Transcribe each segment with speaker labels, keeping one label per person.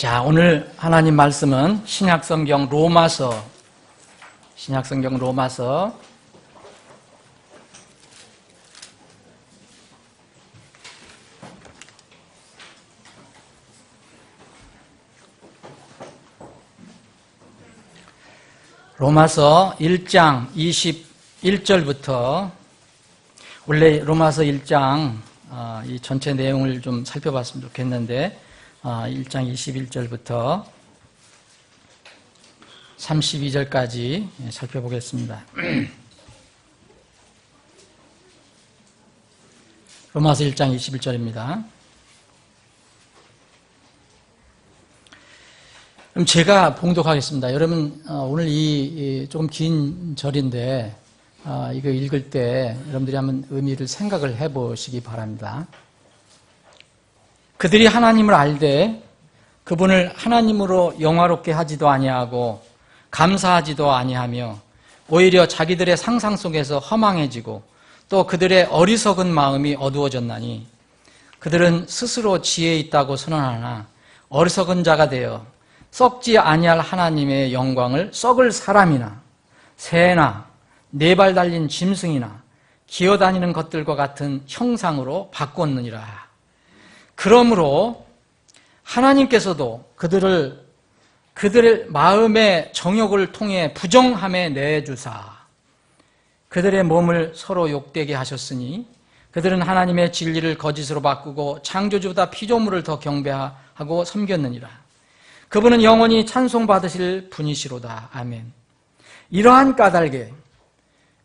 Speaker 1: 자, 오늘 하나님 말씀은 신약성경 로마서 1장 21절부터 원래 로마서 1장 이 전체 내용을 좀 살펴봤으면 좋겠는데 1장 21절부터 32절까지 살펴보겠습니다. 로마서 1장 21절입니다. 그럼 제가 봉독하겠습니다. 여러분 오늘 이 조금 긴 절인데 이거 읽을 때 여러분들이 한번 의미를 생각을 해보시기 바랍니다. 그들이 하나님을 알되 그분을 하나님으로 영화롭게 하지도 아니하고 감사하지도 아니하며 오히려 자기들의 상상 속에서 허망해지고 또 그들의 어리석은 마음이 어두워졌나니 그들은 스스로 지혜 있다고 선언하나 어리석은 자가 되어 썩지 아니할 하나님의 영광을 썩을 사람이나 새나 네 발 달린 짐승이나 기어다니는 것들과 같은 형상으로 바꿨느니라. 그러므로 하나님께서도 그들의 마음의 정욕을 통해 부정함에 내주사 그들의 몸을 서로 욕되게 하셨으니 그들은 하나님의 진리를 거짓으로 바꾸고 창조주보다 피조물을 더 경배하고 섬겼느니라. 그분은 영원히 찬송받으실 분이시로다. 아멘. 이러한 까닭에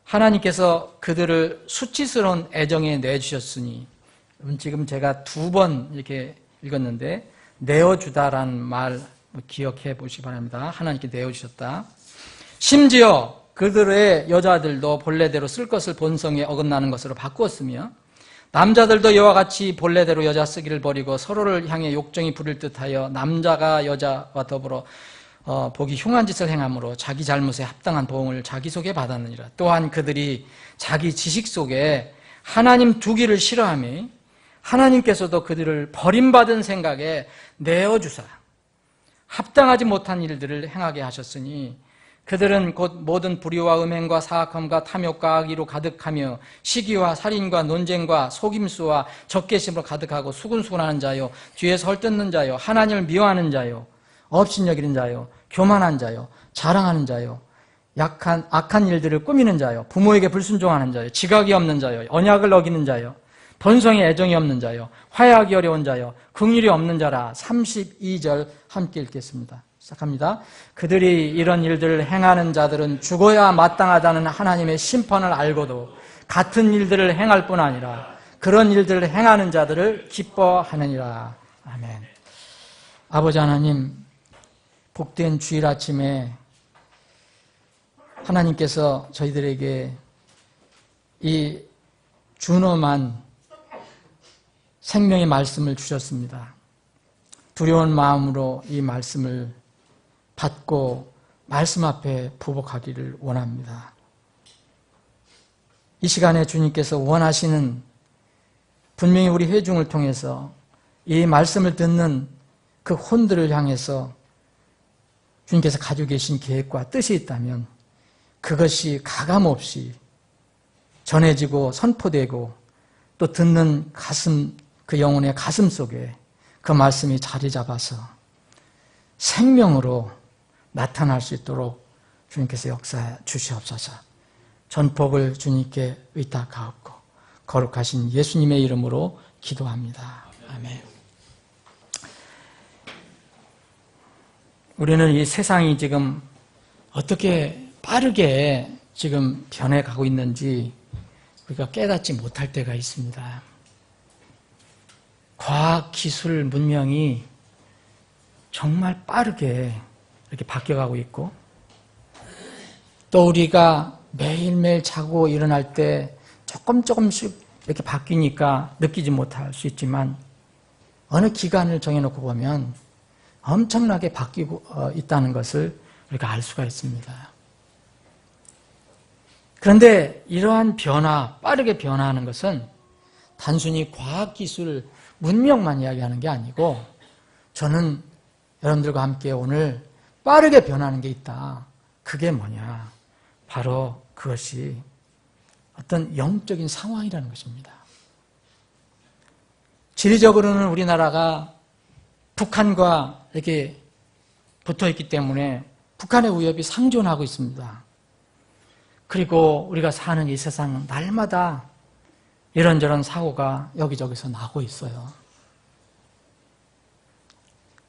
Speaker 1: 하나님께서 그들을 수치스러운 애정에 내주셨으니 지금 제가 2번 이렇게 읽었는데 내어주다라는 말 기억해 보시기 바랍니다. 하나님께 내어주셨다. 심지어 그들의 여자들도 본래대로 쓸 것을 본성에 어긋나는 것으로 바꾸었으며 남자들도 이와 같이 본래대로 여자 쓰기를 버리고 서로를 향해 욕정이 부릴 듯하여 남자가 여자와 더불어 보기 흉한 짓을 행함으로 자기 잘못에 합당한 보응을 자기 속에 받았느니라. 또한 그들이 자기 지식 속에 하나님 두기를 싫어하며 하나님께서도 그들을 버림받은 생각에 내어주사 합당하지 못한 일들을 행하게 하셨으니 그들은 곧 모든 불의와 음행과 사악함과 탐욕과 악의로 가득하며 시기와 살인과 논쟁과 속임수와 적개심으로 가득하고 수군수군하는 자요 뒤에서 헐뜯는 자요 하나님을 미워하는 자요 업신여기는 자요 교만한 자요 자랑하는 자요 악한 일들을 꾸미는 자요 부모에게 불순종하는 자요 지각이 없는 자요 언약을 어기는 자요 본성에 애정이 없는 자요 화해하기 어려운 자요 긍휼이 없는 자라. 32절 함께 읽겠습니다. 시작합니다. 그들이 이런 일들을 행하는 자들은 죽어야 마땅하다는 하나님의 심판을 알고도 같은 일들을 행할 뿐 아니라 그런 일들을 행하는 자들을 기뻐하느니라. 아멘. 아버지 하나님, 복된 주일 아침에 하나님께서 저희들에게 이 준엄한 생명의 말씀을 주셨습니다. 두려운 마음으로 이 말씀을 받고 말씀 앞에 부복하기를 원합니다. 이 시간에 주님께서 원하시는 분명히 우리 회중을 통해서 이 말씀을 듣는 그 혼들을 향해서 주님께서 가지고 계신 계획과 뜻이 있다면 그것이 가감없이 전해지고 선포되고 또 듣는 그 영혼의 가슴 속에 그 말씀이 자리 잡아서 생명으로 나타날 수 있도록 주님께서 역사해 주시옵소서. 전복을 주님께 의탁하옵고 거룩하신 예수님의 이름으로 기도합니다. 아멘. 우리는 이 세상이 지금 어떻게 빠르게 지금 변해가고 있는지 우리가 깨닫지 못할 때가 있습니다. 과학, 기술, 문명이 정말 빠르게 이렇게 바뀌어가고 있고 또 우리가 매일매일 자고 일어날 때 조금씩 이렇게 바뀌니까 느끼지 못할 수 있지만 어느 기간을 정해놓고 보면 엄청나게 바뀌고 있다는 것을 우리가 알 수가 있습니다. 그런데 이러한 빠르게 변화하는 것은 단순히 과학기술, 문명만 이야기하는 게 아니고 저는 여러분들과 함께 오늘 빠르게 변하는 게 있다. 그게 뭐냐? 바로 그것이 어떤 영적인 상황이라는 것입니다. 지리적으로는 우리나라가 북한과 이렇게 붙어 있기 때문에 북한의 위협이 상존하고 있습니다. 그리고 우리가 사는 이 세상 날마다 이런저런 사고가 여기저기서 나고 있어요.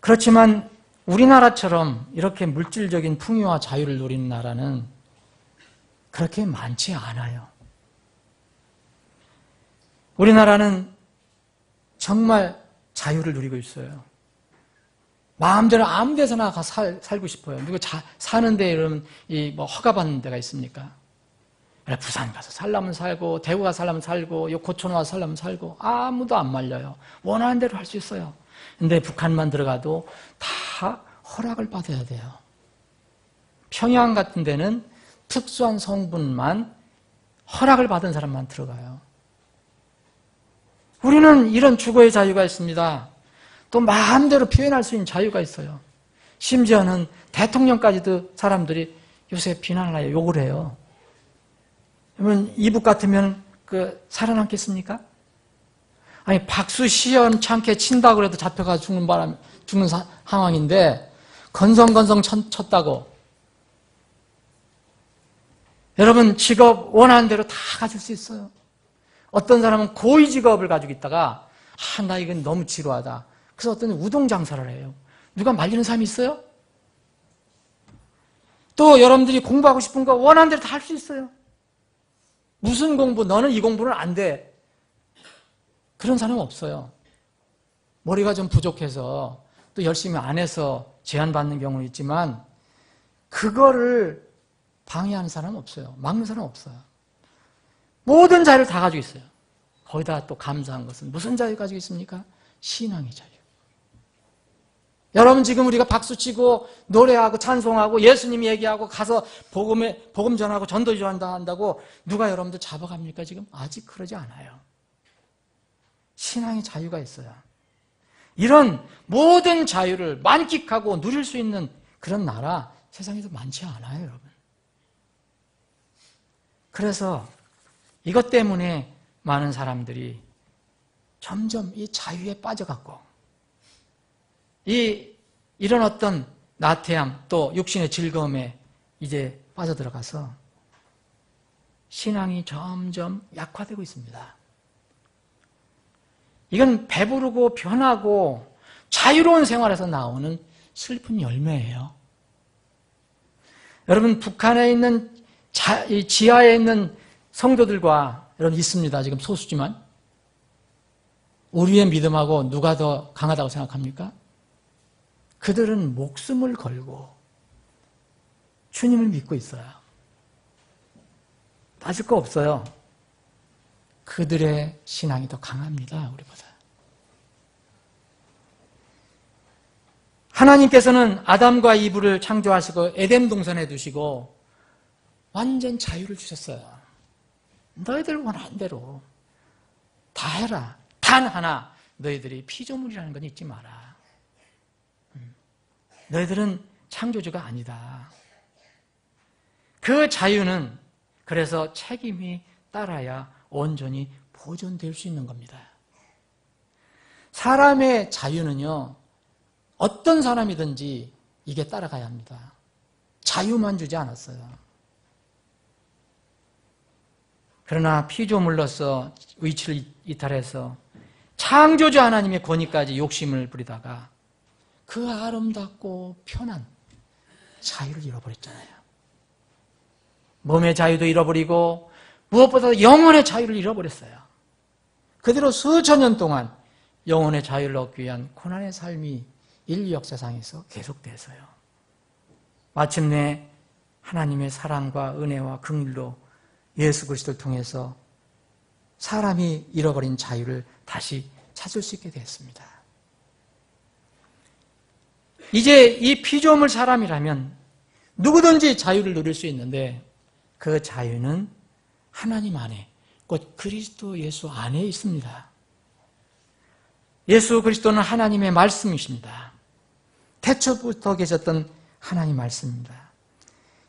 Speaker 1: 그렇지만 우리나라처럼 이렇게 물질적인 풍요와 자유를 누리는 나라는 그렇게 많지 않아요. 우리나라는 정말 자유를 누리고 있어요. 마음대로 아무 데서나 가 살고 싶어요. 누구 사는데 이러면 허가받는 데가 있습니까? 부산 가서 살려면 살고, 대구 가서 살려면 살고, 고촌 와서 살려면 살고, 아무도 안 말려요. 원하는 대로 할 수 있어요. 근데 북한만 들어가도 다 허락을 받아야 돼요. 평양 같은 데는 특수한 성분만 허락을 받은 사람만 들어가요. 우리는 이런 주거의 자유가 있습니다. 또 마음대로 표현할 수 있는 자유가 있어요. 심지어는 대통령까지도 사람들이 요새 비난을 해요. 욕을 해요. 여러분, 이북 같으면 살아남겠습니까? 아니, 박수 시원찮게 친다고 해도 잡혀가 죽는 상황인데, 건성건성 쳤다고. 여러분, 직업 원하는 대로 다 가질 수 있어요. 어떤 사람은 고위 직업을 가지고 있다가, 나 이건 너무 지루하다. 그래서 어떤 우동 장사를 해요. 누가 말리는 사람이 있어요? 또 여러분들이 공부하고 싶은 거 원하는 대로 다 할 수 있어요. 무슨 공부, 너는 이 공부는 안 돼. 그런 사람 없어요. 머리가 좀 부족해서 또 열심히 안 해서 제한받는 경우는 있지만 그거를 방해하는 사람은 없어요. 막는 사람은 없어요. 모든 자유를 다 가지고 있어요. 거기다 또 감사한 것은 무슨 자유 가지고 있습니까? 신앙의 자유. 여러분, 지금 우리가 박수치고 노래하고 찬송하고 예수님 얘기하고 가서 복음 전하고 전도 전한다고 누가 여러분들 잡아갑니까? 지금 아직 그러지 않아요. 신앙의 자유가 있어요. 이런 모든 자유를 만끽하고 누릴 수 있는 그런 나라 세상에서 많지 않아요, 여러분. 그래서 이것 때문에 많은 사람들이 점점 이 자유에 빠져갔고 이런 어떤 나태함 또 육신의 즐거움에 이제 빠져들어가서 신앙이 점점 약화되고 있습니다. 이건 배부르고 변하고 자유로운 생활에서 나오는 슬픈 열매예요. 여러분, 북한에 있는 지하에 있는 성도들과 여러분 있습니다. 지금 소수지만 우리의 믿음하고 누가 더 강하다고 생각합니까? 그들은 목숨을 걸고 주님을 믿고 있어요. 따질 거 없어요. 그들의 신앙이 더 강합니다, 우리보다. 하나님께서는 아담과 이브를 창조하시고 에덴 동산에 두시고 완전 자유를 주셨어요. 너희들 원하는 대로 다 해라. 단 하나, 너희들이 피조물이라는 건 잊지 마라. 너희들은 창조주가 아니다. 그 자유는 그래서 책임이 따라야 온전히 보존될 수 있는 겁니다. 사람의 자유는요, 어떤 사람이든지 이게 따라가야 합니다. 자유만 주지 않았어요. 그러나 피조물로서 위치를 이탈해서 창조주 하나님의 권위까지 욕심을 부리다가 그 아름답고 편한 자유를 잃어버렸잖아요. 몸의 자유도 잃어버리고 무엇보다 영혼의 자유를 잃어버렸어요. 그대로 수천 년 동안 영혼의 자유를 얻기 위한 고난의 삶이 인류 역사상에서 계속돼서요. 마침내 하나님의 사랑과 은혜와 긍휼로 예수 그리스도를 통해서 사람이 잃어버린 자유를 다시 찾을 수 있게 됐습니다. 이제 이 피조물 사람이라면 누구든지 자유를 누릴 수 있는데 그 자유는 하나님 안에, 곧 그리스도 예수 안에 있습니다. 예수 그리스도는 하나님의 말씀이십니다. 태초부터 계셨던 하나님 말씀입니다.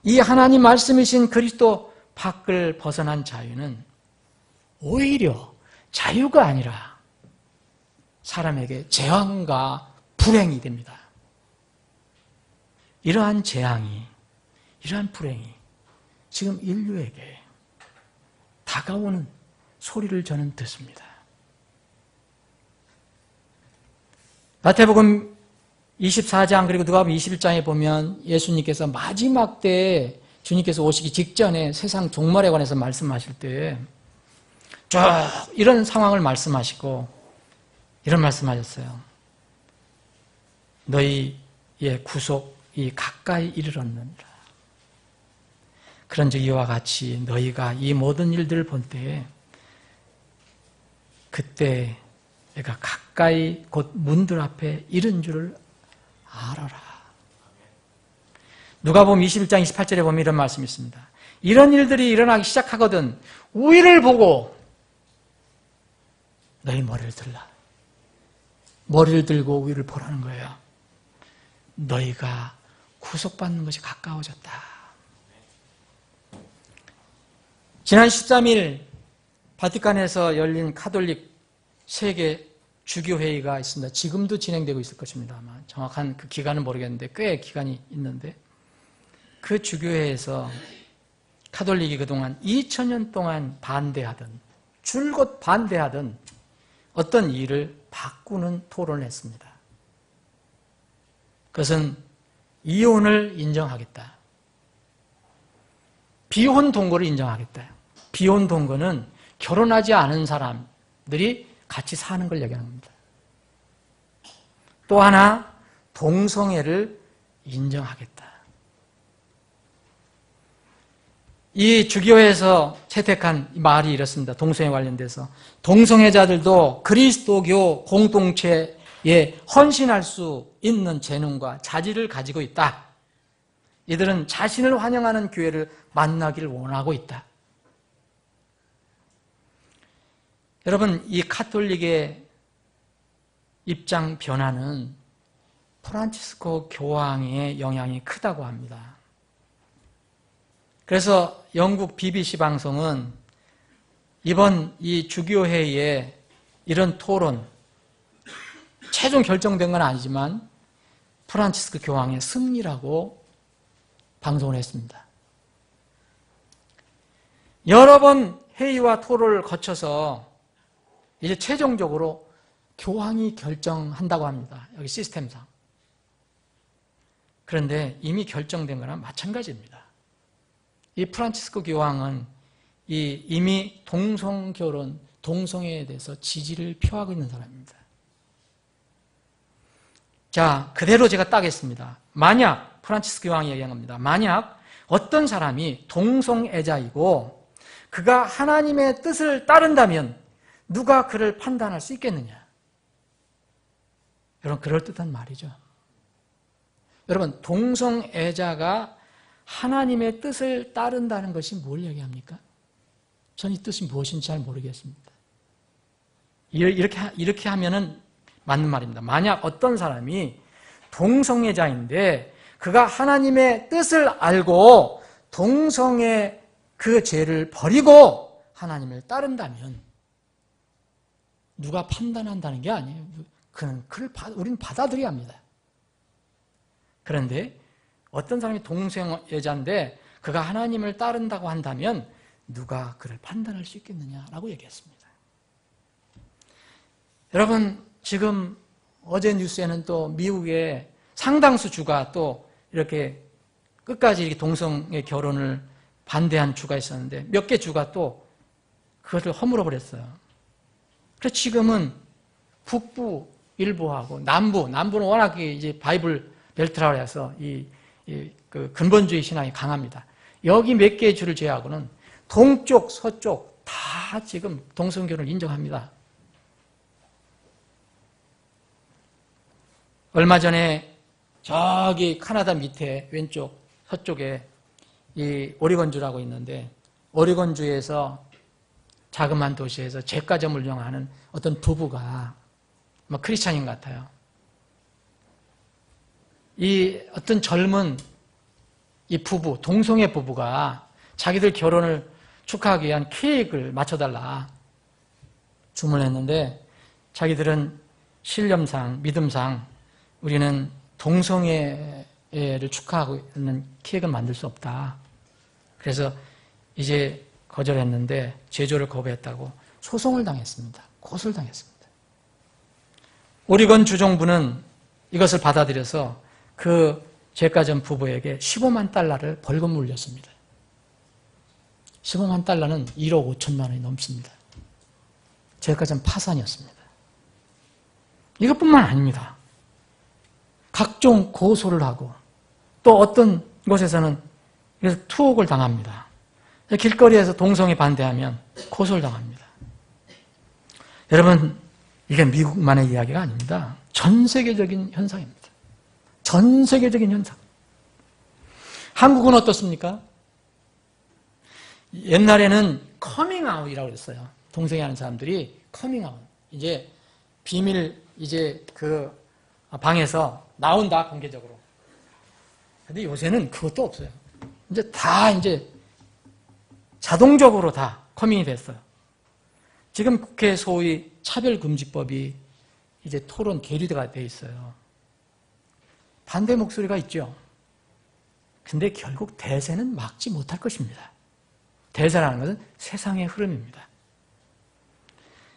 Speaker 1: 이 하나님 말씀이신 그리스도 밖을 벗어난 자유는 오히려 자유가 아니라 사람에게 재앙과 불행이 됩니다. 이러한 재앙이, 이러한 불행이 지금 인류에게 다가오는 소리를 저는 듣습니다. 마태복음 24장 그리고 누가복음 21장에 보면 예수님께서 마지막 때에 주님께서 오시기 직전에 세상 종말에 관해서 말씀하실 때 쭉 이런 상황을 말씀하시고 이런 말씀하셨어요. 너희의 구속이 가까이 이르렀느니라. 그런즉 이와 같이 너희가 이 모든 일들을 본 때에 그때 내가 가까이 곧 문들 앞에 이른 줄을 알아라. 누가복음 21장 28절에 보면 이런 말씀이 있습니다. 이런 일들이 일어나기 시작하거든 위를 보고 너희 머리를 들라. 머리를 들고 위를 보라는 거예요. 너희가 구속받는 것이 가까워졌다. 지난 13일 바티칸에서 열린 카톨릭 세계 주교회의가 있습니다. 지금도 진행되고 있을 것입니다. 아마 정확한 그 기간은 모르겠는데 꽤 기간이 있는데 그 주교회에서 카톨릭이 그동안 2000년 동안 반대하던 줄곧 반대하던 어떤 일을 바꾸는 토론을 했습니다. 그것은 이혼을 인정하겠다. 비혼 동거를 인정하겠다. 비혼 동거는 결혼하지 않은 사람들이 같이 사는 걸 얘기합니다. 또 하나 동성애를 인정하겠다. 이 주교회에서 채택한 말이 이렇습니다. 동성애 관련돼서 동성애자들도 그리스도교 공동체에 헌신할 수 있는 재능과 자질을 가지고 있다. 이들은 자신을 환영하는 교회를 만나기를 원하고 있다. 여러분, 이 카톨릭의 입장 변화는 프란치스코 교황의 영향이 크다고 합니다. 그래서 영국 BBC 방송은 이번 이 주교회의에 이런 토론, 최종 결정된 건 아니지만 프란치스코 교황의 승리라고 방송을 했습니다. 여러 번 회의와 토론을 거쳐서 이제 최종적으로 교황이 결정한다고 합니다. 여기 시스템상. 그런데 이미 결정된 거랑 마찬가지입니다. 이 프란치스코 교황은 이미 동성결혼, 동성애에 대해서 지지를 표하고 있는 사람입니다. 자, 그대로 제가 따겠습니다. 만약, 프란치스코 교황이 얘기한 겁니다. 만약 어떤 사람이 동성애자이고 그가 하나님의 뜻을 따른다면 누가 그를 판단할 수 있겠느냐? 여러분, 그럴듯한 말이죠. 여러분, 동성애자가 하나님의 뜻을 따른다는 것이 뭘 얘기합니까? 전 이 뜻이 무엇인지 잘 모르겠습니다. 이렇게 하면은 맞는 말입니다. 만약 어떤 사람이 동성애자인데 그가 하나님의 뜻을 알고 동성애 그 죄를 버리고 하나님을 따른다면 누가 판단한다는 게 아니에요. 우리는 받아들여야 합니다. 그런데 어떤 사람이 동성애자인데 그가 하나님을 따른다고 한다면 누가 그를 판단할 수 있겠느냐라고 얘기했습니다. 여러분, 지금 어제 뉴스에는 또 미국의 상당수 주가 또 이렇게 끝까지 이렇게 동성애 결혼을 반대한 주가 있었는데 몇 개 주가 또 그것을 허물어 버렸어요. 그래서 지금은 북부 일부하고 남부는 워낙 이제 바이블 벨트라고 해서 그 근본주의 신앙이 강합니다. 여기 몇 개의 주를 제외하고는 동쪽, 서쪽 다 지금 동성결혼을 인정합니다. 얼마 전에 저기 카나다 밑에 왼쪽 서쪽에 이 오리건주라고 있는데 오리건주에서 자그마한 도시에서 제과점을 운영하는 어떤 부부가 크리스찬인 것 같아요. 이 어떤 젊은 이 부부, 동성애 부부가 자기들 결혼을 축하하기 위한 케이크를 맞춰달라 주문했는데 자기들은 신념상, 믿음상 우리는 동성애를 축하하고 있는 케이크를 만들 수 없다. 그래서 이제 거절했는데 제조를 거부했다고 소송을 당했습니다. 고소를 당했습니다. 오리건 주정부는 이것을 받아들여서 그 제과점 부부에게 15만 달러를 벌금 물렸습니다. 15만 달러는 1억 5천만 원이 넘습니다. 제과점 파산이었습니다. 이것뿐만 아닙니다. 각종 고소를 하고 또 어떤 곳에서는 그래서 투옥을 당합니다. 길거리에서 동성애 반대하면 고소를 당합니다. 여러분, 이게 미국만의 이야기가 아닙니다. 전 세계적인 현상입니다. 전 세계적인 현상. 한국은 어떻습니까? 옛날에는 커밍아웃이라고 그랬어요. 동성애 하는 사람들이 커밍아웃. 이제 비밀, 이제 그 방에서 나온다, 공개적으로. 근데 요새는 그것도 없어요. 이제 다 이제 자동적으로 다 커밍이 됐어요. 지금 국회 소위 차별금지법이 이제 토론 계류가 돼 있어요. 반대 목소리가 있죠. 근데 결국 대세는 막지 못할 것입니다. 대세라는 것은 세상의 흐름입니다.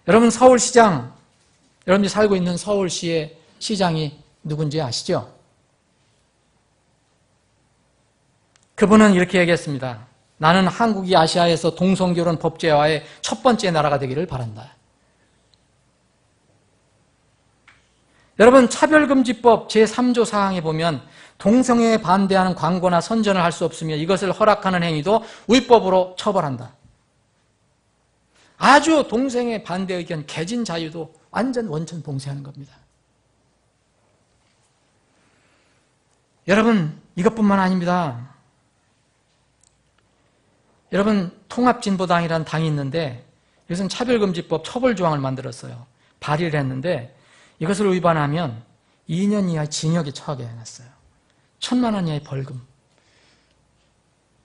Speaker 1: 여러분 서울시장, 여러분이 살고 있는 서울시의 시장이 누군지 아시죠? 그분은 이렇게 얘기했습니다. 나는 한국이 아시아에서 동성결혼 법제화의 첫 번째 나라가 되기를 바란다. 여러분 차별금지법 제3조 사항에 보면 동성애에 반대하는 광고나 선전을 할 수 없으며 이것을 허락하는 행위도 위법으로 처벌한다. 아주 동성애 반대 의견 개진 자유도 완전 원천 봉쇄하는 겁니다. 여러분 이것뿐만 아닙니다. 여러분 통합진보당이라는 당이 있는데 이것은 차별금지법 처벌조항을 만들었어요. 발의를 했는데 이것을 위반하면 2년 이하의 징역에 처하게 해놨어요. 1,000만 원 이하의 벌금.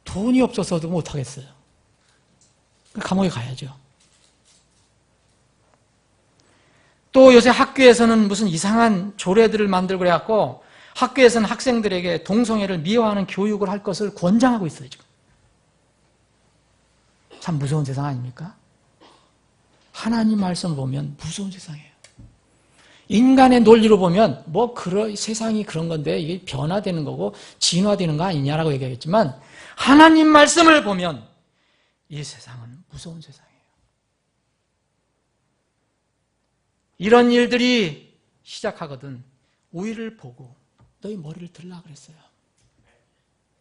Speaker 1: 돈이 없어서도 못하겠어요. 감옥에 가야죠. 또 요새 학교에서는 무슨 이상한 조례들을 만들고 그래갖고 학교에서는 학생들에게 동성애를 미화하는 교육을 할 것을 권장하고 있어요, 지금. 참 무서운 세상 아닙니까? 하나님 말씀 보면 무서운 세상이에요. 인간의 논리로 보면 세상이 그런 건데 이게 변화되는 거고 진화되는 거 아니냐라고 얘기하겠지만 하나님 말씀을 보면 이 세상은 무서운 세상이에요. 이런 일들이 시작하거든 우위를 보고 너희 머리를 들라 그랬어요.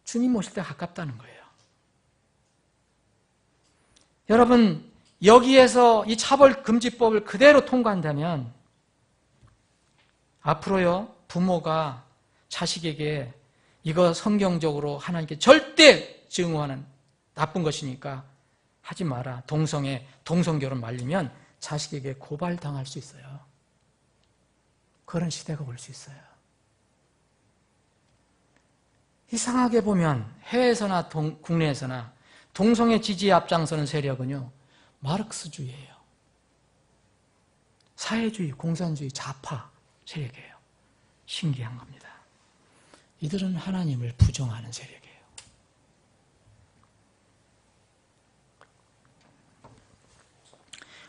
Speaker 1: 주님 오실 때 가깝다는 거예요. 여러분 여기에서 이 차별금지법을 그대로 통과한다면 앞으로요 부모가 자식에게 이거 성경적으로 하나님께 절대 증오하는 나쁜 것이니까 하지 마라. 동성결혼 말리면 자식에게 고발당할 수 있어요. 그런 시대가 올 수 있어요. 이상하게 보면 해외에서나 국내에서나 동성애 지지에 앞장서는 세력은요 마르크스주의예요. 사회주의, 공산주의, 좌파 세력이에요. 신기한 겁니다. 이들은 하나님을 부정하는 세력이에요.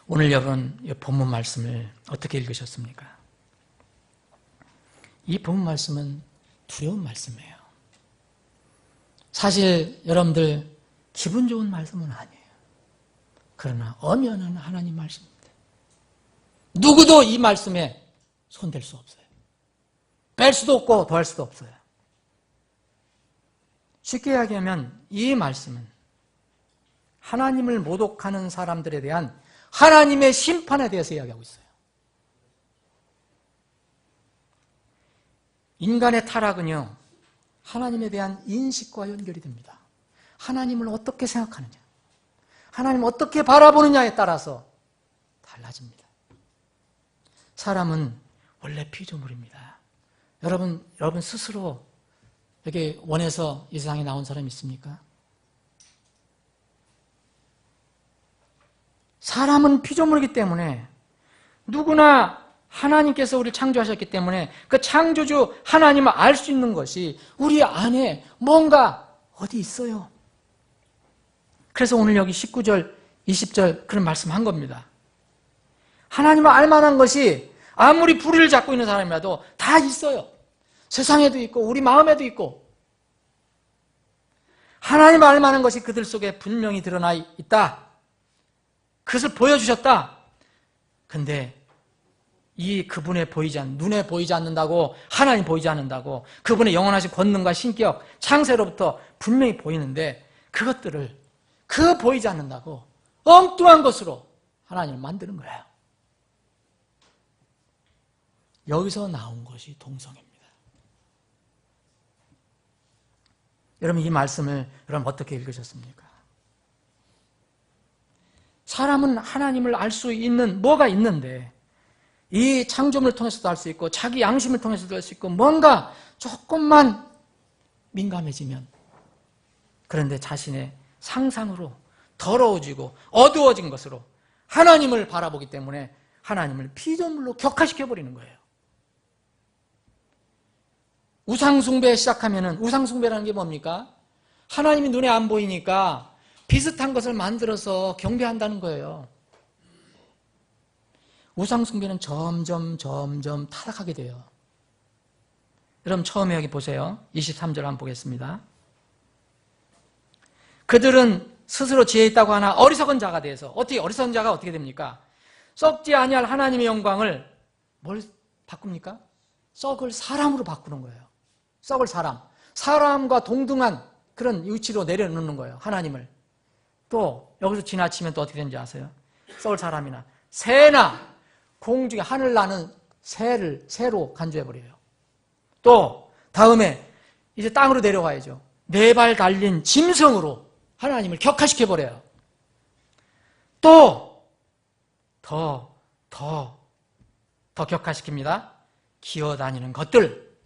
Speaker 1: 오늘 여러분 이 본문 말씀을 어떻게 읽으셨습니까? 이 본문 말씀은 두려운 말씀이에요. 사실 여러분들 기분 좋은 말씀은 아니에요. 그러나 엄연한 하나님 말씀입니다. 누구도 이 말씀에 손댈 수 없어요. 뺄 수도 없고 더할 수도 없어요. 쉽게 이야기하면 이 말씀은 하나님을 모독하는 사람들에 대한 하나님의 심판에 대해서 이야기하고 있어요. 인간의 타락은요 하나님에 대한 인식과 연결이 됩니다. 하나님을 어떻게 생각하느냐, 하나님을 어떻게 바라보느냐에 따라서 달라집니다. 사람은 원래 피조물입니다. 여러분 스스로 이렇게 원해서 이 세상에 나온 사람이 있습니까? 사람은 피조물이기 때문에 누구나 하나님께서 우리를 창조하셨기 때문에 그 창조주 하나님을 알 수 있는 것이 우리 안에 뭔가 어디 있어요. 그래서 오늘 여기 19절, 20절 그런 말씀한 겁니다. 하나님을 알 만한 것이 아무리 불의를 잡고 있는 사람이라도 다 있어요. 세상에도 있고 우리 마음에도 있고 하나님을 알 만한 것이 그들 속에 분명히 드러나 있다. 그것을 보여주셨다. 근데 그분의 눈에 보이지 않는다고, 하나님 보이지 않는다고, 그분의 영원하신 권능과 신격, 창세로부터 분명히 보이는데, 그것들을, 보이지 않는다고, 엉뚱한 것으로 하나님을 만드는 거예요. 여기서 나온 것이 동성애입니다. 여러분, 이 말씀을 여러분 어떻게 읽으셨습니까? 사람은 하나님을 알 수 있는 뭐가 있는데, 이 창조물을 통해서도 알 수 있고 자기 양심을 통해서도 알 수 있고 뭔가 조금만 민감해지면 그런데 자신의 상상으로 더러워지고 어두워진 것으로 하나님을 바라보기 때문에 하나님을 피조물로 격화시켜버리는 거예요. 우상숭배 시작하면은 우상숭배라는 게 뭡니까? 하나님이 눈에 안 보이니까 비슷한 것을 만들어서 경배한다는 거예요. 우상숭배는 점점 타락하게 돼요. 여러분 처음에 여기 보세요. 23절 한번 보겠습니다. 그들은 스스로 지혜 있다고 하나 어리석은 자가 돼서 어리석은 자가 어떻게 됩니까? 썩지 아니할 하나님의 영광을 뭘 바꿉니까? 썩을 사람으로 바꾸는 거예요. 썩을 사람과 동등한 그런 위치로 내려놓는 거예요. 하나님을. 또 여기서 지나치면 또 어떻게 되는지 아세요? 썩을 사람이나 새나 공중에 하늘 나는 새로 간주해버려요. 또 다음에 이제 땅으로 내려가야죠. 4발 달린 짐승으로 하나님을 격화시켜버려요. 또 더 격화시킵니다. 기어다니는 것들,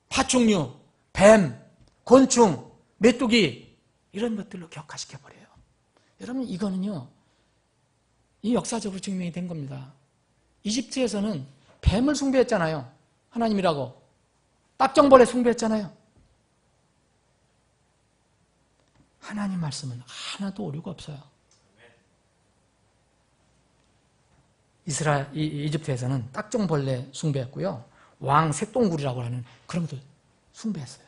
Speaker 1: 파충류, 뱀, 곤충, 메뚜기 이런 것들로 격화시켜버려요. 여러분 이거는요, 이 역사적으로 증명이 된 겁니다. 이집트에서는 뱀을 숭배했잖아요. 하나님이라고. 딱정벌에 숭배했잖아요. 하나님 말씀은 하나도 오류가 없어요. 이집트에서는 딱정벌레 숭배했고요. 왕 색동굴이라고 하는 그런 것도 숭배했어요.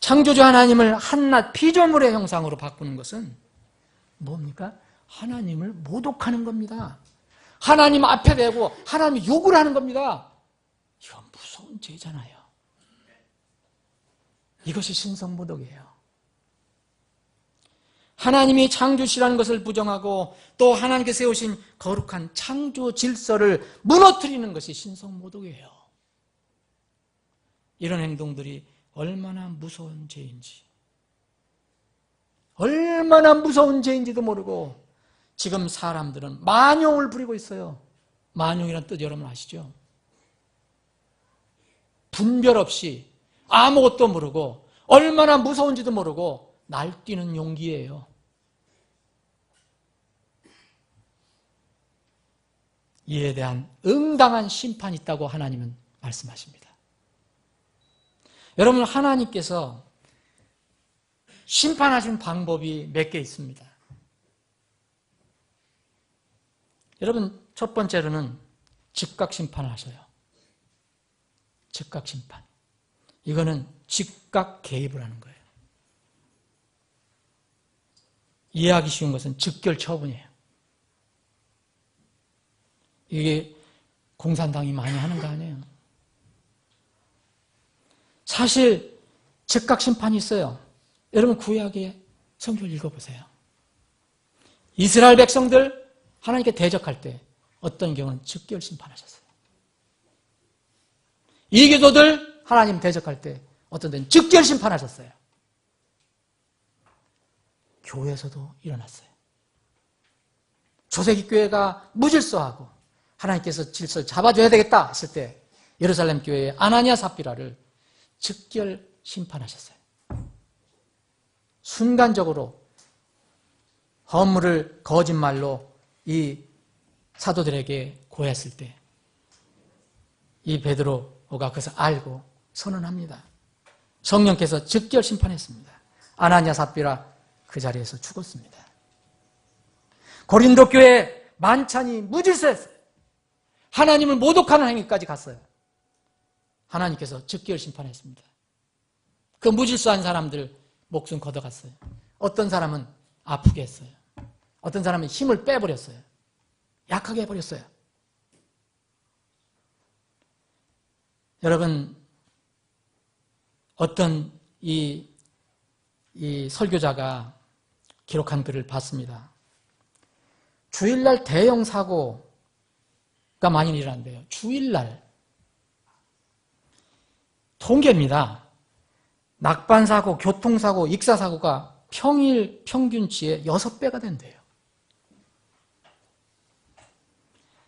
Speaker 1: 창조주 하나님을 한낱 피조물의 형상으로 바꾸는 것은 뭡니까? 하나님을 모독하는 겁니다. 하나님 앞에 대고 하나님이 욕을 하는 겁니다. 이건 무서운 죄잖아요. 이것이 신성모독이에요. 하나님이 창조시라는 것을 부정하고 또 하나님께서 세우신 거룩한 창조 질서를 무너뜨리는 것이 신성모독이에요. 이런 행동들이 얼마나 무서운 죄인지, 얼마나 무서운 죄인지도 모르고 지금 사람들은 만용을 부리고 있어요. 만용이란 뜻 여러분 아시죠? 분별 없이 아무것도 모르고 얼마나 무서운지도 모르고 날뛰는 용기예요. 이에 대한 응당한 심판이 있다고 하나님은 말씀하십니다. 여러분 하나님께서 심판하신 방법이 몇 개 있습니다. 여러분 첫 번째로는 즉각 심판을 하셔요. 즉각 심판. 이거는 즉각 개입을 하는 거예요. 이해하기 쉬운 것은 즉결 처분이에요. 이게 공산당이 많이 하는 거 아니에요. 사실 즉각 심판이 있어요. 여러분 구약의 성경을 읽어보세요. 이스라엘 백성들 하나님께 대적할 때 어떤 경우는 즉결 심판하셨어요. 이교도들 하나님 대적할 때 어떤 데는 즉결 심판하셨어요. 교회에서도 일어났어요. 초세기 교회가 무질서하고 하나님께서 질서를 잡아줘야 되겠다 했을 때 예루살렘 교회의 아나니아 삽비라를 즉결 심판하셨어요. 순간적으로 허물을 거짓말로 이 사도들에게 고했을 때 이 베드로가 그것을 알고 선언합니다. 성령께서 즉결 심판했습니다. 아나니아 삽비라 그 자리에서 죽었습니다. 고린도 교회 만찬이 무질서했어요. 하나님을 모독하는 행위까지 갔어요. 하나님께서 즉결 심판했습니다. 그 무질서한 사람들 목숨 걷어갔어요. 어떤 사람은 아프게 했어요. 어떤 사람은 힘을 빼버렸어요. 약하게 해버렸어요. 여러분, 어떤 이 설교자가 기록한 글을 봤습니다. 주일날 대형 사고가 많이 일어난대요. 주일날. 통계입니다. 낙반사고, 교통사고, 익사사고가 평일 평균치의 6배가 된대요.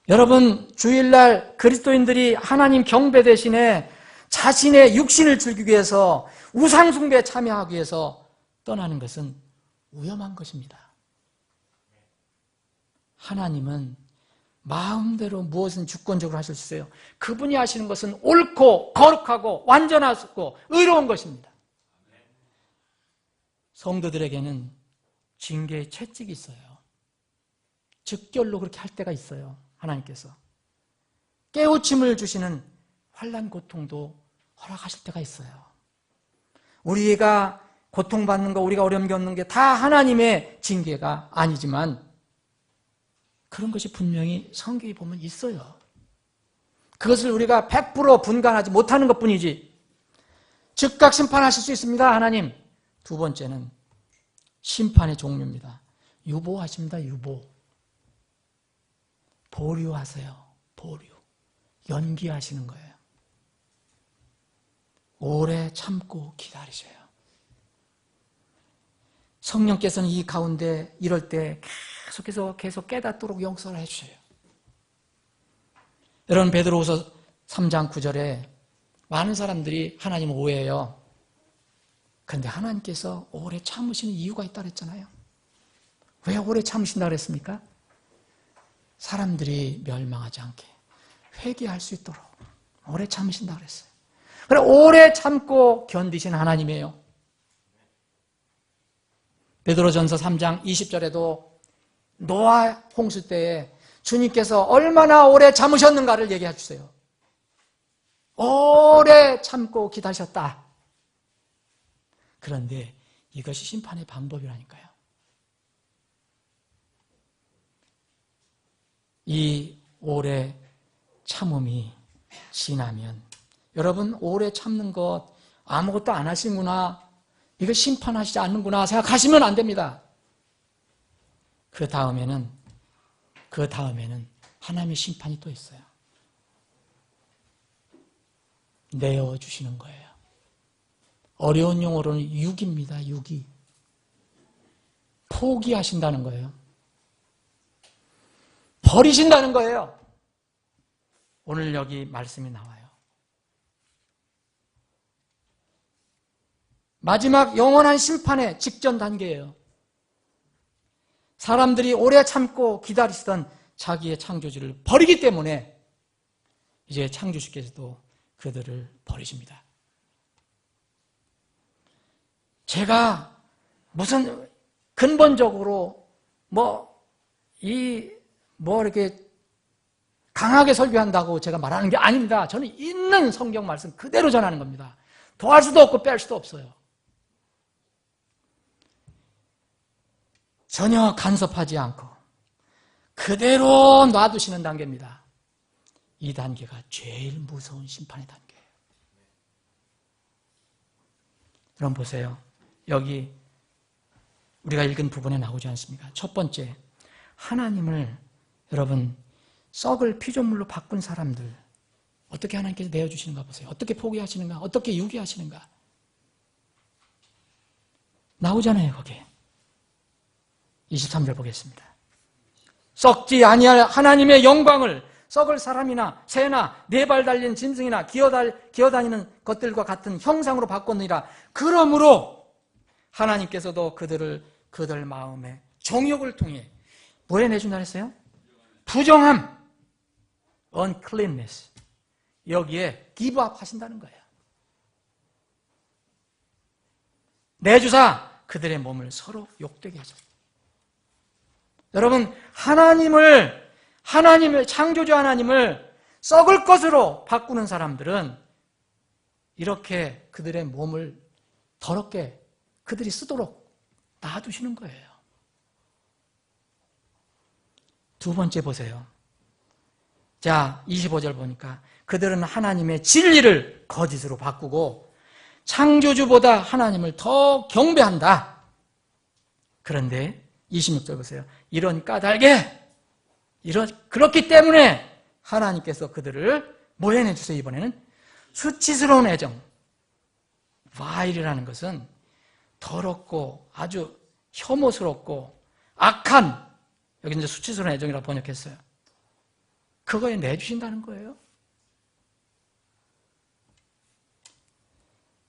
Speaker 1: 여러분, 주일날 그리스도인들이 하나님 경배 대신에 자신의 육신을 즐기기 위해서 우상숭배에 참여하기 위해서 떠나는 것은 위험한 것입니다. 하나님은 마음대로 무엇은 주권적으로 하실 수 있어요. 그분이 하시는 것은 옳고 거룩하고 완전하고 의로운 것입니다. 성도들에게는 징계의 채찍이 있어요. 즉결로 그렇게 할 때가 있어요. 하나님께서 깨우침을 주시는 환난 고통도 허락하실 때가 있어요. 우리가 고통받는 거, 우리가 어려움 겪는 게 다 하나님의 징계가 아니지만 그런 것이 분명히 성경에 보면 있어요. 그것을 우리가 100% 분간하지 못하는 것뿐이지. 즉각 심판하실 수 있습니다, 하나님. 두 번째는 심판의 종류입니다. 유보하십니다, 유보. 보류하세요, 보류. 연기하시는 거예요. 오래 참고 기다리셔요. 성령께서는 이 가운데 이럴 때 계속 깨닫도록 용서를 해주셔요. 여러분, 베드로후서 3장 9절에 많은 사람들이 하나님을 오해해요. 그런데 하나님께서 오래 참으시는 이유가 있다 그랬잖아요. 왜 오래 참으신다 그랬습니까? 사람들이 멸망하지 않게 회개할 수 있도록 오래 참으신다 그랬어요. 그래, 오래 참고 견디신 하나님이에요. 베드로전서 3장 20절에도 노아 홍수 때에 주님께서 얼마나 오래 참으셨는가를 얘기해 주세요. 오래 참고 기다리셨다. 그런데 이것이 심판의 방법이라니까요. 이 오래 참음이 지나면 여러분, 오래 참는 것 아무것도 안 하시는구나, 이거 심판하시지 않는구나 생각하시면 안 됩니다. 그 다음에는 하나님의 심판이 또 있어요. 내어주시는 거예요. 어려운 용어로는 유기입니다. 유기. 포기하신다는 거예요. 버리신다는 거예요. 오늘 여기 말씀이 나와요. 마지막 영원한 심판의 직전 단계예요. 사람들이 오래 참고 기다리시던 자기의 창조주를 버리기 때문에 이제 창조주께서도 그들을 버리십니다. 제가 무슨 근본적으로 이렇게 강하게 설교한다고 제가 말하는 게 아닙니다. 저는 있는 성경 말씀 그대로 전하는 겁니다. 더할 수도 없고 뺄 수도 없어요. 전혀 간섭하지 않고 그대로 놔두시는 단계입니다. 이 단계가 제일 무서운 심판의 단계예요. 여러분 보세요. 여기 우리가 읽은 부분에 나오지 않습니까? 첫 번째, 하나님을 여러분 썩을 피조물로 바꾼 사람들 어떻게 하나님께서 내어주시는가 보세요. 어떻게 포기하시는가, 어떻게 유기하시는가 나오잖아요. 거기에 23절 보겠습니다. 썩지 아니할 하나님의 영광을 썩을 사람이나 새나 네 발 달린 짐승이나 기어다니는 것들과 같은 형상으로 바꿨느니라. 그러므로 하나님께서도 그들 마음에 정욕을 통해 뭐 해내준다 했어요? 부정함, uncleanness, 여기에 give up 하신다는 거예요. 내주사 그들의 몸을 서로 욕되게 하죠. 여러분, 창조주 하나님을 썩을 것으로 바꾸는 사람들은 이렇게 그들의 몸을 더럽게 그들이 쓰도록 놔두시는 거예요. 두 번째 보세요. 자, 25절 보니까 그들은 하나님의 진리를 거짓으로 바꾸고 창조주보다 하나님을 더 경배한다. 그런데 26절 보세요. 이런 까닭에 그렇기 때문에 하나님께서 그들을 뭐 해내주세요? 이번에는 수치스러운 애정. vile이라는 것은 더럽고 아주 혐오스럽고 악한, 여기 이제 수치스러운 애정이라고 번역했어요. 그거에 내주신다는 거예요.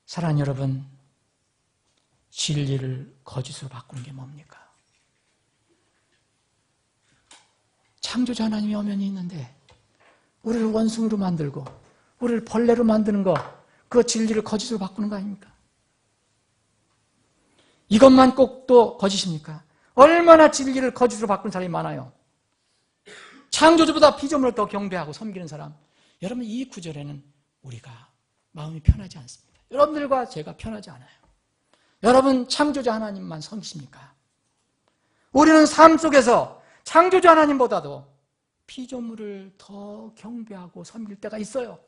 Speaker 1: 사랑하는 여러분, 진리를 거짓으로 바꾸는 게 뭡니까? 창조주 하나님이 엄연히 있는데 우리를 원숭이로 만들고 우리를 벌레로 만드는 거, 그 진리를 거짓으로 바꾸는 거 아닙니까? 이것만 꼭 또 거짓입니까? 얼마나 진리를 거짓으로 바꾸는 사람이 많아요. 창조주보다 피조물을 더 경배하고 섬기는 사람. 여러분, 이 구절에는 우리가 마음이 편하지 않습니다. 여러분들과 제가 편하지 않아요. 여러분, 창조주 하나님만 섬기십니까? 우리는 삶 속에서 창조주 하나님보다도 피조물을 더 경배하고 섬길 때가 있어요.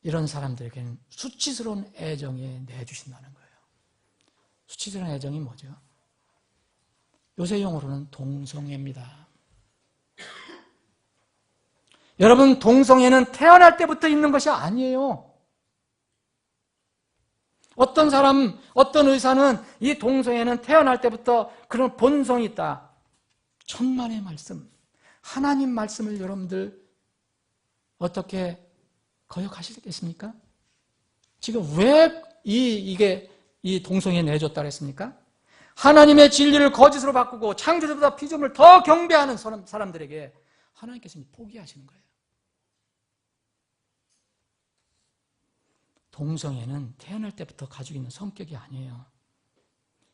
Speaker 1: 이런 사람들에게는 수치스러운 애정에 내주신다는 거예요. 수치스러운 애정이 뭐죠? 요새 용어로는 동성애입니다. 여러분, 동성애는 태어날 때부터 있는 것이 아니에요. 어떤 사람, 어떤 의사는 이 동성애는 태어날 때부터 그런 본성이 있다. 천만의 말씀, 하나님 말씀을 여러분들 어떻게 거역하시겠습니까? 지금 왜 이 동성애 내줬다 그랬습니까? 하나님의 진리를 거짓으로 바꾸고 창조주보다 피조물을 더 경배하는 사람들에게 하나님께서는 포기하시는 거예요. 동성애는 태어날 때부터 가지고 있는 성격이 아니에요.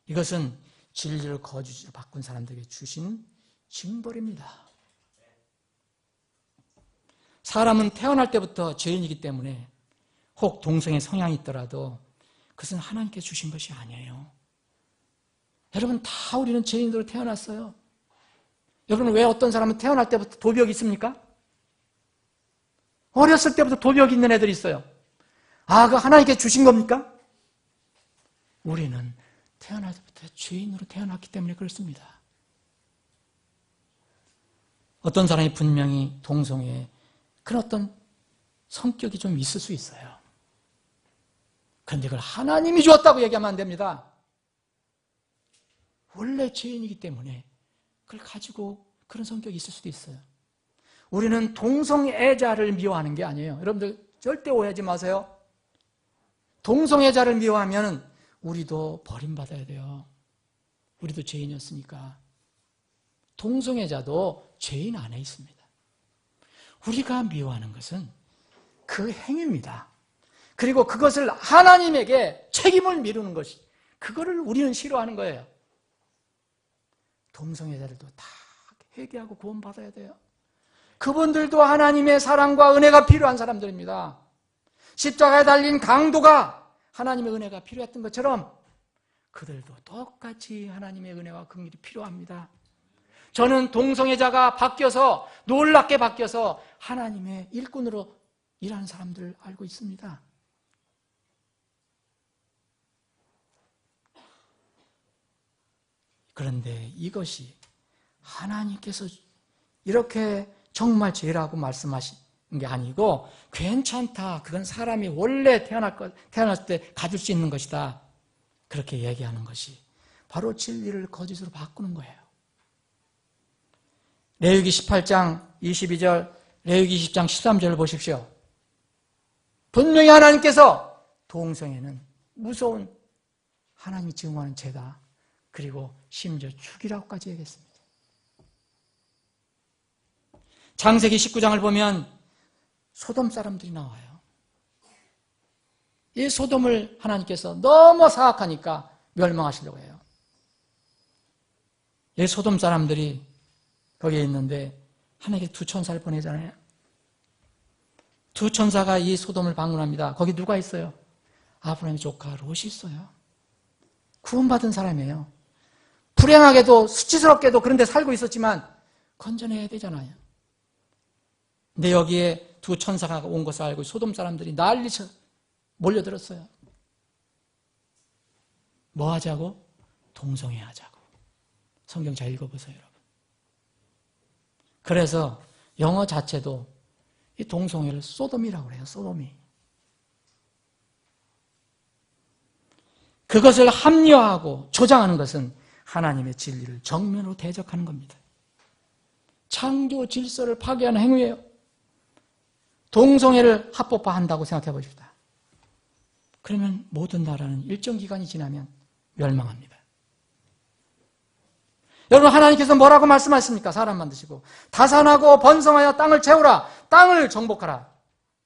Speaker 1: 이것은 진리를 거짓으로 바꾼 사람들에게 주신 징벌입니다. 사람은 태어날 때부터 죄인이기 때문에 혹 동성애 성향이 있더라도 그것은 하나님께 주신 것이 아니에요. 여러분, 다 우리는 죄인으로 태어났어요. 여러분, 왜 어떤 사람은 태어날 때부터 도벽이 있습니까? 어렸을 때부터 도벽이 있는 애들이 있어요. 아, 그거 하나님께 주신 겁니까? 우리는 태어날 때부터 죄인으로 태어났기 때문에 그렇습니다. 어떤 사람이 분명히 동성애에 그런 어떤 성격이 좀 있을 수 있어요. 그런데 그걸 하나님이 주었다고 얘기하면 안 됩니다. 원래 죄인이기 때문에 그걸 가지고 그런 성격이 있을 수도 있어요. 우리는 동성애자를 미워하는 게 아니에요. 여러분들 절대 오해하지 마세요. 동성애자를 미워하면 우리도 버림받아야 돼요. 우리도 죄인이었으니까. 동성애자도 죄인 안에 있습니다. 우리가 미워하는 것은 그 행위입니다. 그리고 그것을 하나님에게 책임을 미루는 것이, 그거를 우리는 싫어하는 거예요. 동성애자들도 다 회개하고 구원받아야 돼요. 그분들도 하나님의 사랑과 은혜가 필요한 사람들입니다. 십자가에 달린 강도가 하나님의 은혜가 필요했던 것처럼 그들도 똑같이 하나님의 은혜와 긍휼이 필요합니다. 저는 동성애자가 바뀌어서, 놀랍게 바뀌어서 하나님의 일꾼으로 일하는 사람들을 알고 있습니다. 그런데 이것이 하나님께서 이렇게 정말 죄라고 말씀하신 게 아니고, 괜찮다, 그건 사람이 원래 태어났을 때 가질 수 있는 것이다, 그렇게 얘기하는 것이 바로 진리를 거짓으로 바꾸는 거예요. 레위기 18장 22절, 레위기 20장 13절을 보십시오. 분명히 하나님께서 동성애는 무서운 하나님이 증오하는 죄다. 그리고 심지어 죽이라고까지 얘기했습니다. 창세기 19장을 보면 소돔 사람들이 나와요. 이 소돔을 하나님께서 너무 사악하니까 멸망하시려고 해요. 이 소돔 사람들이 거기에 있는데 하나님께 두 천사를 보내잖아요. 두 천사가 이 소돔을 방문합니다. 거기 누가 있어요? 아브라함의 조카 롯이 있어요. 구원받은 사람이에요. 불행하게도 수치스럽게도 그런 데 살고 있었지만 건져내야 되잖아요. 근데 여기에 두 천사가 온 것을 알고 소돔 사람들이 난리쳐 몰려들었어요. 뭐 하자고? 동성애 하자고. 성경 잘 읽어보세요, 여러분. 그래서 영어 자체도 이 동성애를 소돔이라고 그래요. 소돔이. 그것을 합리화하고 조장하는 것은 하나님의 진리를 정면으로 대적하는 겁니다. 창조 질서를 파괴하는 행위예요. 동성애를 합법화한다고 생각해 보십시다. 그러면 모든 나라는 일정 기간이 지나면 멸망합니다. 여러분, 하나님께서 뭐라고 말씀하십니까? 사람 만드시고 다산하고 번성하여 땅을 채우라, 땅을 정복하라,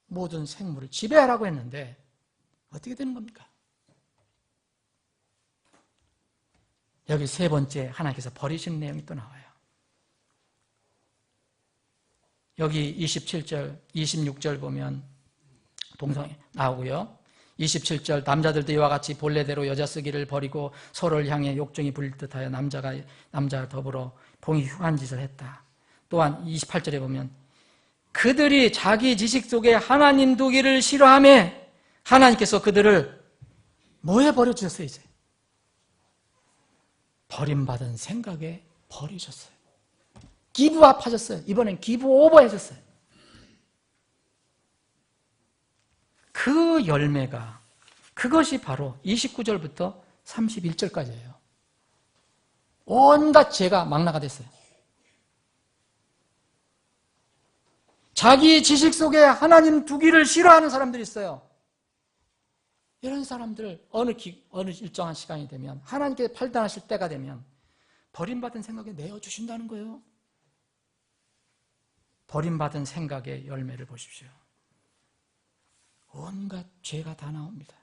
Speaker 1: 모든 생물을 지배하라고 했는데 어떻게 되는 겁니까? 여기 세 번째 하나님께서 버리시는 내용이 또 나와요. 여기 27절, 26절 보면 동성애 나오고요. 27절, 남자들도 이와 같이 본래대로 여자 쓰기를 버리고 서로를 향해 욕정이 부릴 듯하여 남자와 더불어 봉이 흉한 짓을 했다. 또한 28절에 보면 그들이 자기 지식 속에 하나님 두기를 싫어하며 하나님께서 그들을 뭐에 버려주셨어요? 이제 버림받은 생각에 버리셨어요. 기브업 하셨어요. 이번엔 기브 오버 해줬어요. 그 열매가, 그것이 바로 29절부터 31절까지예요. 온갖 죄가 망라가 됐어요. 자기 지식 속에 하나님 두기를 싫어하는 사람들이 있어요. 이런 사람들 어느 일정한 시간이 되면, 하나님께 판단하실 때가 되면 버림받은 생각에 내어주신다는 거예요. 버림받은 생각의 열매를 보십시오. 온갖 죄가 다 나옵니다.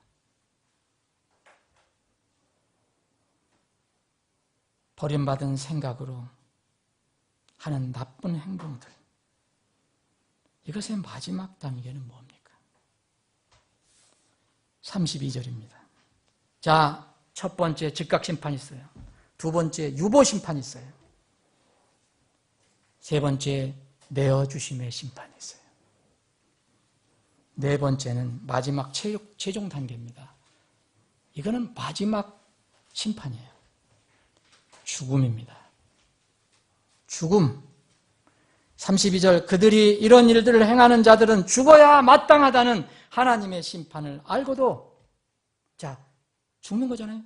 Speaker 1: 버림받은 생각으로 하는 나쁜 행동들. 이것의 마지막 단계는 뭡니까? 32절입니다. 자, 첫 번째 즉각 심판이 있어요. 두 번째 유보 심판이 있어요. 세 번째 내어주심의 심판이 있어요. 네 번째는 마지막 최종 단계입니다. 이거는 마지막 심판이에요. 죽음입니다. 죽음. 32절, 그들이 이런 일들을 행하는 자들은 죽어야 마땅하다는 하나님의 심판을 알고도, 자, 죽는 거잖아요.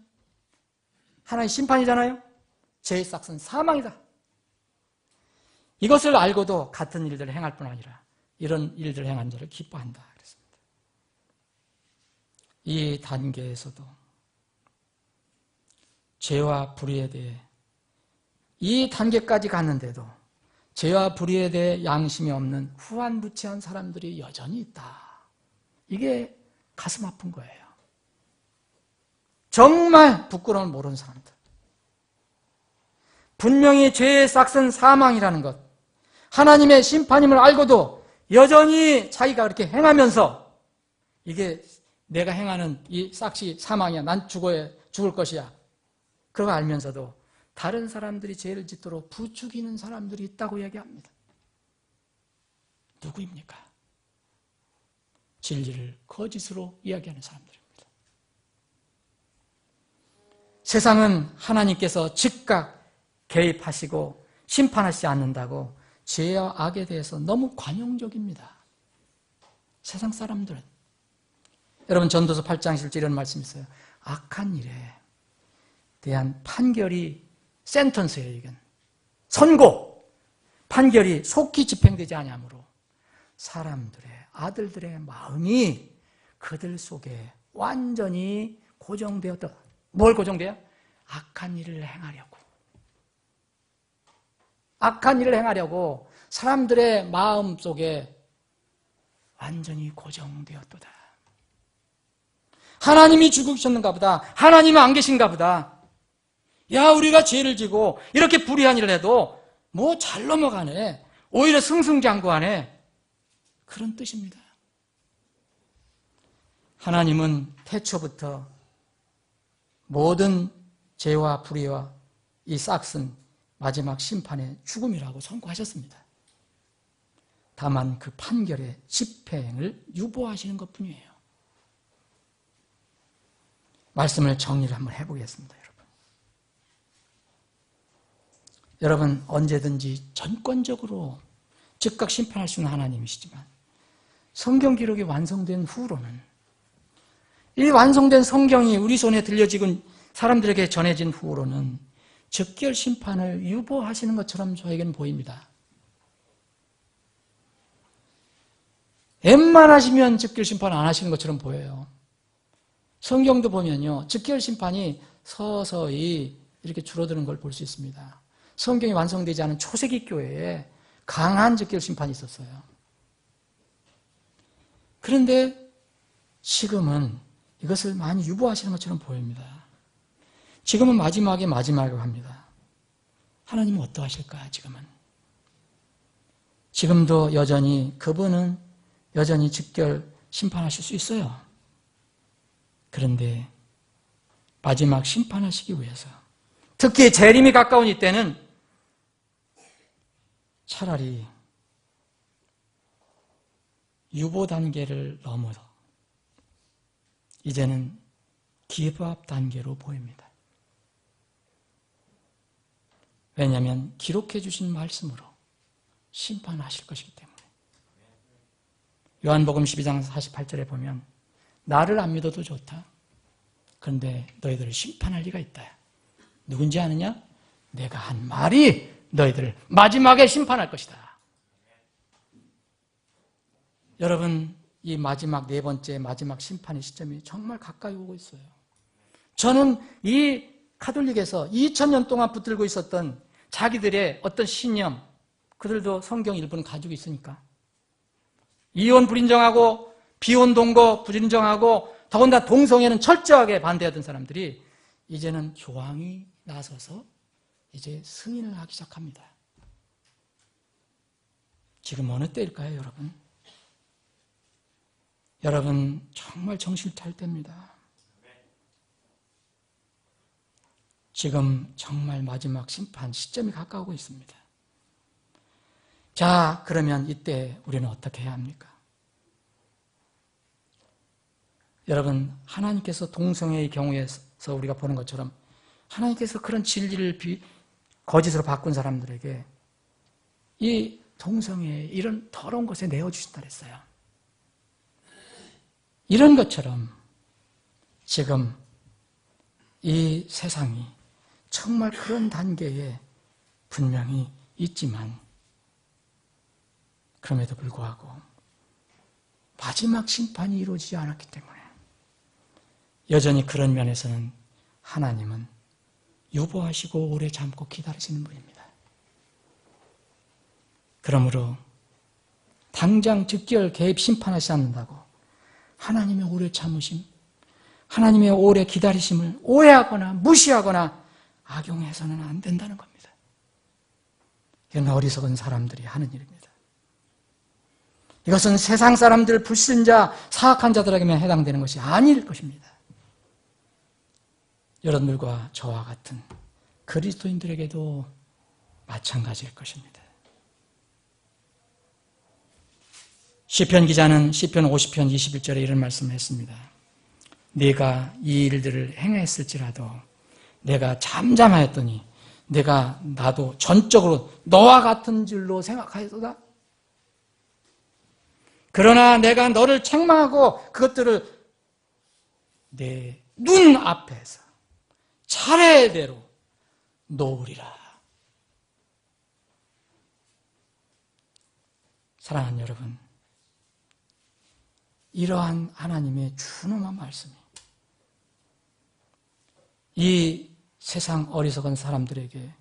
Speaker 1: 하나의 심판이잖아요. 죄의 싹은 사망이다. 이것을 알고도 같은 일들을 행할 뿐 아니라 이런 일들을 행한 자를 기뻐한다 그랬습니다. 이 단계에서도 죄와 불의에 대해, 이 단계까지 갔는데도 죄와 불의에 대해 양심이 없는 후한무치한 사람들이 여전히 있다. 이게 가슴 아픈 거예요. 정말 부끄러움을 모르는 사람들. 분명히 죄의 싹은 사망이라는 것, 하나님의 심판임을 알고도 여전히 자기가 그렇게 행하면서 이게 내가 행하는 이 싹이 사망이야, 난 죽을 것이야, 그거 알면서도 다른 사람들이 죄를 짓도록 부추기는 사람들이 있다고 얘기합니다. 누구입니까? 진리를 거짓으로 이야기하는 사람들입니다. 세상은 하나님께서 즉각 개입하시고 심판하시지 않는다고 죄와 악에 대해서 너무 관용적입니다. 세상 사람들은. 여러분, 전도서 8장 실제 이런 말씀이 있어요. 악한 일에 대한 판결이 센턴스예요. 이건 선고, 판결이 속히 집행되지 아니하므로 사람들의 아들들의 마음이 그들 속에 완전히 고정되었다. 뭘 고정돼요? 악한 일을 행하려고. 악한 일을 행하려고 사람들의 마음 속에 완전히 고정되었도다. 하나님이 죽으셨는가 보다. 하나님은 안 계신가 보다. 야, 우리가 죄를 지고 이렇게 불의한 일을 해도 뭐 잘 넘어가네. 오히려 승승장구하네. 그런 뜻입니다. 하나님은 태초부터 모든 죄와 불의와 이 싹은 마지막 심판의 죽음이라고 선고하셨습니다. 다만 그 판결의 집행을 유보하시는 것뿐이에요. 말씀을 정리를 한번 해보겠습니다, 여러분. 여러분, 언제든지 전권적으로 즉각 심판할 수 있는 하나님이시지만 성경 기록이 완성된 후로는 이 완성된 성경이 우리 손에 들려지고 사람들에게 전해진 후로는 즉결 심판을 유보하시는 것처럼 저에게는 보입니다. 웬만하시면 즉결 심판 안 하시는 것처럼 보여요. 성경도 보면요, 즉결 심판이 서서히 이렇게 줄어드는 걸 볼 수 있습니다. 성경이 완성되지 않은 초세기 교회에 강한 즉결 심판이 있었어요. 그런데 지금은 이것을 많이 유보하시는 것처럼 보입니다. 지금은 마지막이라고 합니다. 하나님은 어떠하실까, 지금은? 지금도 그분은 여전히 즉결 심판하실 수 있어요. 그런데 마지막 심판하시기 위해서 특히 재림이 가까운 이때는 차라리 유보 단계를 넘어서 이제는 기브업 단계로 보입니다. 왜냐하면 기록해 주신 말씀으로 심판하실 것이기 때문에. 요한복음 12장 48절에 보면 나를 안 믿어도 좋다. 그런데 너희들을 심판할 리가 있다. 누군지 아느냐? 내가 한 말이 너희들을 마지막에 심판할 것이다. 여러분, 이 마지막 네 번째 마지막 심판의 시점이 정말 가까이 오고 있어요. 저는 이 카톨릭에서 2000년 동안 붙들고 있었던 자기들의 어떤 신념, 그들도 성경 일부는 가지고 있으니까 이혼 불인정하고 비혼 동거 불인정하고 더군다나 동성애는 철저하게 반대하던 사람들이 이제는 교황이 나서서 이제 승인을 하기 시작합니다. 지금 어느 때일까요, 여러분? 여러분, 정말 정신 차릴 때입니다. 지금 정말 마지막 심판 시점이 가까우고 있습니다. 자, 그러면 이때 우리는 어떻게 해야 합니까? 여러분, 하나님께서 동성애의 경우에서 우리가 보는 것처럼 하나님께서 그런 진리를 거짓으로 바꾼 사람들에게 이 동성애 이런 더러운 것에 내어주신다 그랬어요. 이런 것처럼 지금 이 세상이 정말 그런 단계에 분명히 있지만 그럼에도 불구하고 마지막 심판이 이루어지지 않았기 때문에 여전히 그런 면에서는 하나님은 유보하시고 오래 참고 기다리시는 분입니다. 그러므로 당장 즉결 개입 심판하지 않는다고 하나님의 오래 참으심, 하나님의 오래 기다리심을 오해하거나 무시하거나 악용해서는 안 된다는 겁니다. 이건 어리석은 사람들이 하는 일입니다. 이것은 세상 사람들, 불신자, 사악한 자들에게만 해당되는 것이 아닐 것입니다. 여러분들과 저와 같은 그리스도인들에게도 마찬가지일 것입니다. 시편 기자는 시편 50편 21절에 이런 말씀을 했습니다. 내가 이 일들을 행했을지라도 내가 잠잠하였더니 나도 전적으로 너와 같은 줄로 생각하였도다. 그러나 내가 너를 책망하고 그것들을 내 눈 앞에서 차례대로 놓으리라. 사랑하는 여러분, 이러한 하나님의 준엄한 말씀이 이 세상 어리석은 사람들에게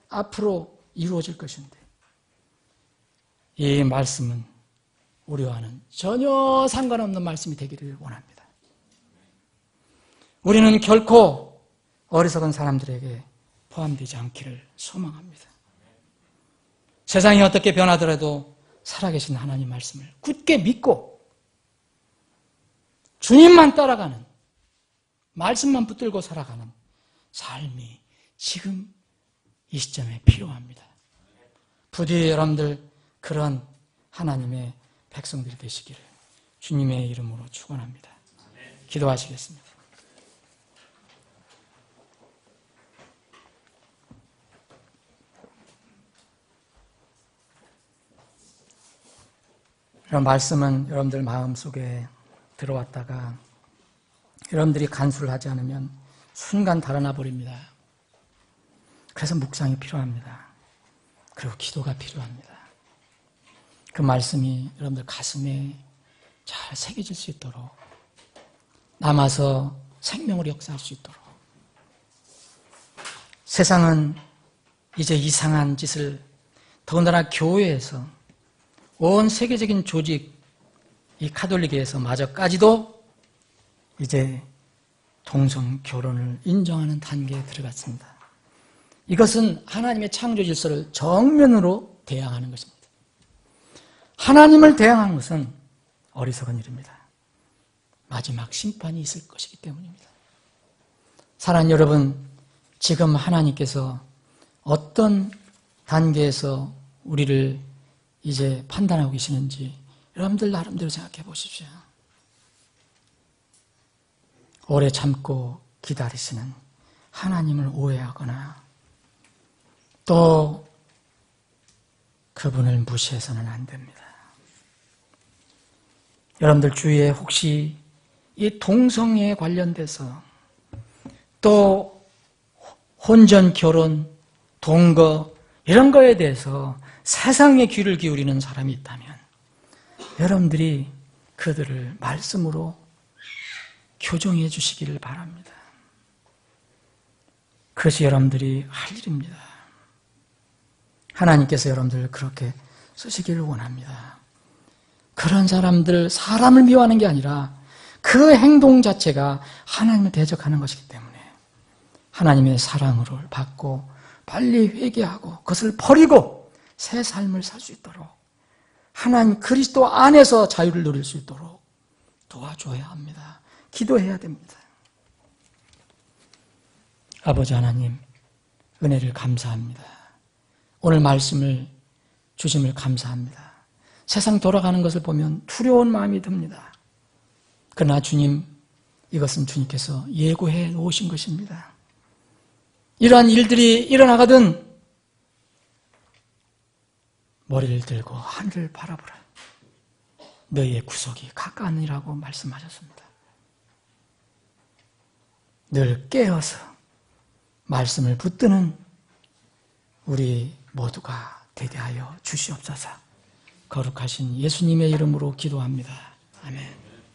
Speaker 1: 앞으로 이루어질 것인데, 이 말씀은 우리와는 전혀 상관없는 말씀이 되기를 원합니다. 우리는 결코 어리석은 사람들에게 포함되지 않기를 소망합니다. 세상이 어떻게 변하더라도 살아계신 하나님 말씀을 굳게 믿고 주님만 따라가는, 말씀만 붙들고 살아가는 삶이 지금 이 시점에 필요합니다. 부디 여러분들 그런 하나님의 백성들이 되시기를 주님의 이름으로 축원합니다. 기도하시겠습니다. 이런 말씀은 여러분들 마음속에 들어왔다가 여러분들이 간수를 하지 않으면 순간 달아나 버립니다. 그래서 묵상이 필요합니다. 그리고 기도가 필요합니다. 그 말씀이 여러분들 가슴에 잘 새겨질 수 있도록, 남아서 생명으로 역사할 수 있도록. 세상은 이제 이상한 짓을, 더군다나 교회에서, 온 세계적인 조직, 이 카톨릭에서 마저까지도 이제 동성 결혼을 인정하는 단계에 들어갔습니다. 이것은 하나님의 창조 질서를 정면으로 대항하는 것입니다. 하나님을 대항하는 것은 어리석은 일입니다. 마지막 심판이 있을 것이기 때문입니다. 사랑하는 여러분, 지금 하나님께서 어떤 단계에서 우리를 이제 판단하고 계시는지 여러분들 나름대로 생각해 보십시오. 오래 참고 기다리시는 하나님을 오해하거나 또 그분을 무시해서는 안 됩니다. 여러분들 주위에 혹시 이 동성애에 관련돼서 또 혼전 결혼, 동거 이런 거에 대해서 세상에 귀를 기울이는 사람이 있다면 여러분들이 그들을 말씀으로 교정해 주시기를 바랍니다. 그것이 여러분들이 할 일입니다. 하나님께서 여러분들을 그렇게 쓰시기를 원합니다. 그런 사람들, 사람을 미워하는 게 아니라 그 행동 자체가 하나님을 대적하는 것이기 때문에 하나님의 사랑으로 받고 빨리 회개하고 그것을 버리고 새 삶을 살 수 있도록 하나님 그리스도 안에서 자유를 누릴 수 있도록 도와줘야 합니다. 기도해야 됩니다. 아버지 하나님, 은혜를 감사합니다. 오늘 말씀을 주심을 감사합니다. 세상 돌아가는 것을 보면 두려운 마음이 듭니다. 그러나 주님, 이것은 주님께서 예고해 놓으신 것입니다. 이러한 일들이 일어나거든 머리를 들고 하늘을 바라보라. 너희의 구속이 가까우니라고 말씀하셨습니다. 늘 깨어서 말씀을 붙드는 우리 모두가 되게 하여 주시옵소서. 거룩하신 예수님의 이름으로 기도합니다. 아멘.